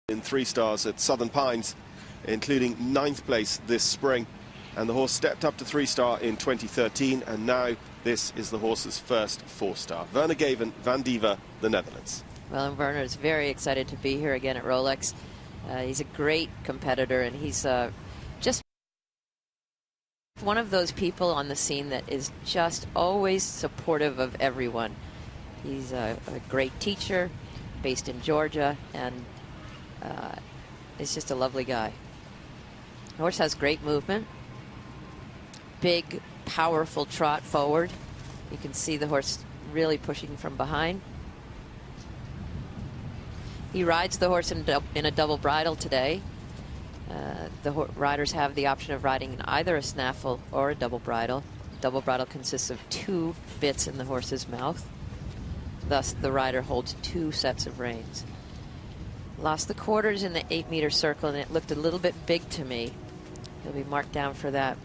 in 3 stars at Southern Pines, including 9th place this spring. And the horse stepped up to 3-star in 2013, and now this is the horse's first 4-star. Werner Geven, Van Diva, the Netherlands. Well, and Werner is very excited to be here again at Rolex. He's a great competitor, and he's just one of those people on the scene that is just always supportive of everyone. He's a great teacher, based in Georgia, and is just a lovely guy. The horse has great movement. Big, powerful trot forward. You can see the horse really pushing from behind. He rides the horse in a double bridle today. The riders have the option of riding in either a snaffle or a double bridle. Double bridle consists of 2 bits in the horse's mouth. Thus, the rider holds 2 sets of reins. Lost the quarters in the 8-meter circle, and it looked a little bit big to me. He'll be marked down for that.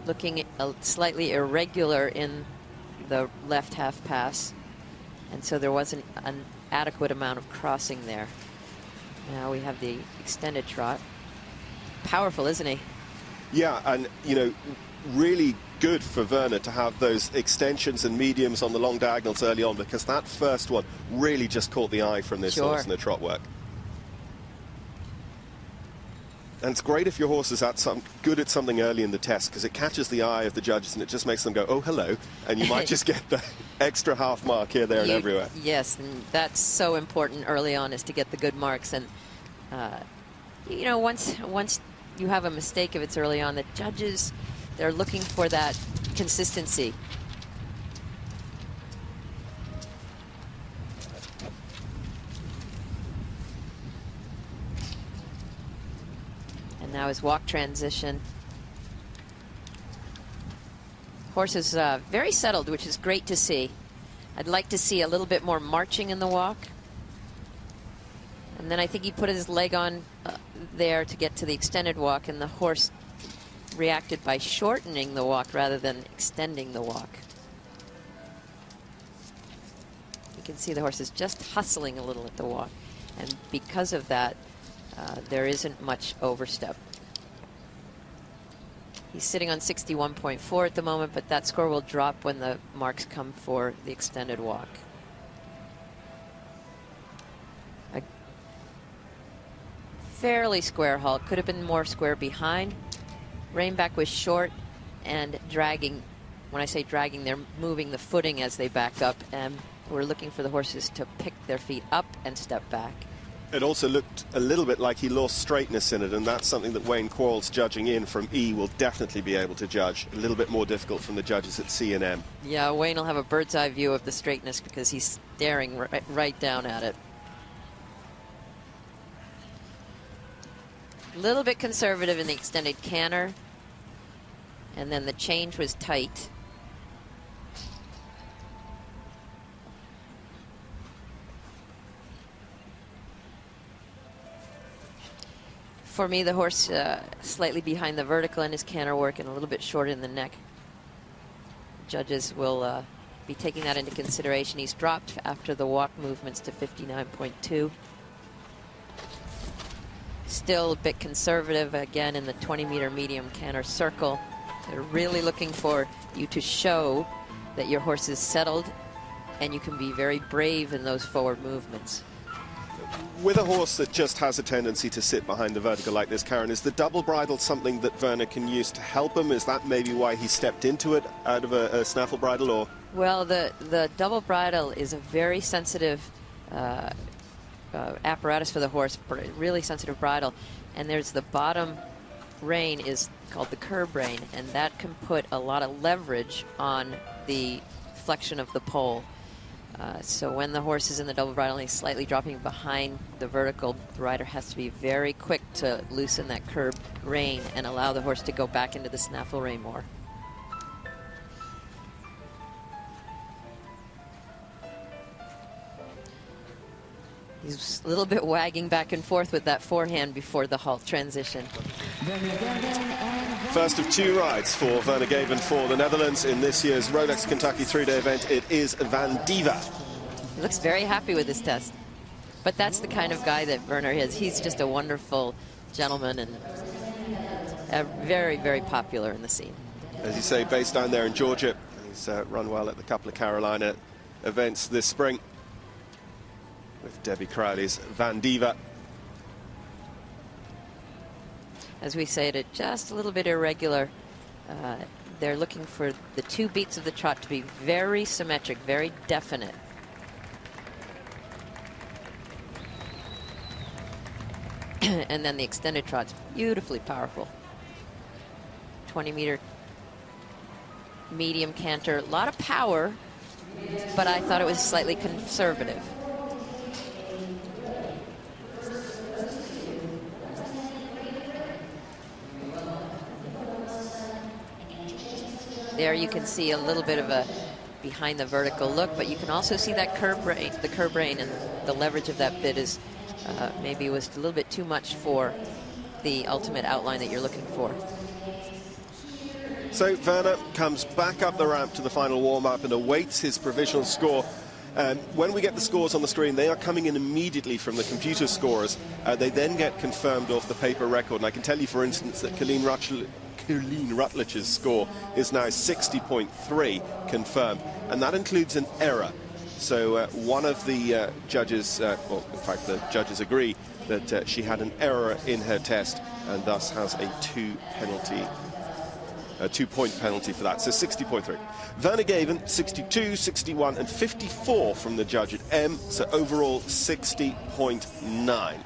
Looking slightly irregular in the left half pass, and so there wasn't an adequate amount of crossing there. Now we have the extended trot. Powerful, isn't he? Yeah, and you know, really good for Werner to have those extensions and mediums on the long diagonals early on, because that first one really just caught the eye from this horse in the trot work. And it's great if your horse is good at something early in the test, because it catches the eye of the judges and it just makes them go, oh, hello, and you might just get the extra half mark here, there, and everywhere. Yes, and that's so important early on, is to get the good marks. And, you know, once you have a mistake, if it's early on, the judges, they're looking for that consistency. And now his walk transition. Horse is very settled, which is great to see. I'd like to see a little bit more marching in the walk. And then I think he put his leg on there to get to the extended walk, and the horse reacted by shortening the walk rather than extending the walk. You can see the horse is just hustling a little at the walk, and because of that, there isn't much overstep. He's sitting on 61.4 at the moment, but that score will drop when the marks come for the extended walk. A fairly square halt. Could have been more square behind. Reinback was short and dragging. When I say dragging, they're moving the footing as they back up, and we're looking for the horses to pick their feet up and step back. It also looked a little bit like he lost straightness in it, and that's something that Wayne Quarles, judging in from E, will definitely be able to judge. A little bit more difficult from the judges at C and M. Yeah, Wayne will have a bird's eye view of the straightness because he's staring right down at it. A little bit conservative in the extended canter, and then the change was tight. For me, the horse slightly behind the vertical in his canter work and a little bit short in the neck. Judges will be taking that into consideration. He's dropped after the walk movements to 59.2. Still a bit conservative, again, in the 20-meter medium canter circle. They're really looking for you to show that your horse is settled, and you can be very brave in those forward movements. With a horse that just has a tendency to sit behind the vertical like this, Karen, is the double bridle something that Werner can use to help him? Is that maybe why he stepped into it out of a snaffle bridle? Or well, the double bridle is a very sensitive apparatus for the horse, really sensitive bridle, and there's the bottom rein is called the curb rein, and that can put a lot of leverage on the flexion of the pole. So when the horse is in the double bridle and he's slightly dropping behind the vertical, the rider has to be very quick to loosen that curb rein and allow the horse to go back into the snaffle rein more. He's a little bit wagging back and forth with that forehand before the halt transition. First of 2 rides for Werner Geven for the Netherlands in this year's Rolex Kentucky 3-day event. It is Van Diva. He looks very happy with this test. But that's the kind of guy that Werner is. He's just a wonderful gentleman and very, very popular in the scene. As you say, based down there in Georgia. He's run well at the couple of Carolina events this spring with Debbie Crowley's Van Diva. As we say, it just a little bit irregular. They're looking for the 2 beats of the trot to be very symmetric, very definite. And then the extended trot's beautifully powerful. 20-meter medium canter, a lot of power, but I thought it was slightly conservative. There you can see a little bit of a behind the vertical look, but you can also see that curb rein, and the leverage of that bit is maybe was a little bit too much for the ultimate outline that you're looking for. So Werner comes back up the ramp to the final warm-up and awaits his provisional score. When we get the scores on the screen, they are coming in immediately from the computer scorers. They then get confirmed off the paper record. And I can tell you, for instance, that Colleen Rutledge's score is now 60.3 confirmed, and that includes an error. So one of the judges, well, in fact, the judges agree that she had an error in her test and thus has a 2-point penalty for that. So 60.3. Werner Geven, 62, 61, and 54 from the judge at M. So overall 60.9.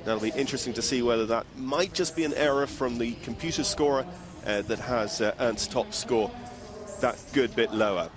That'll be interesting to see whether that might just be an error from the computer scorer that has Ernst's top score that good bit lower.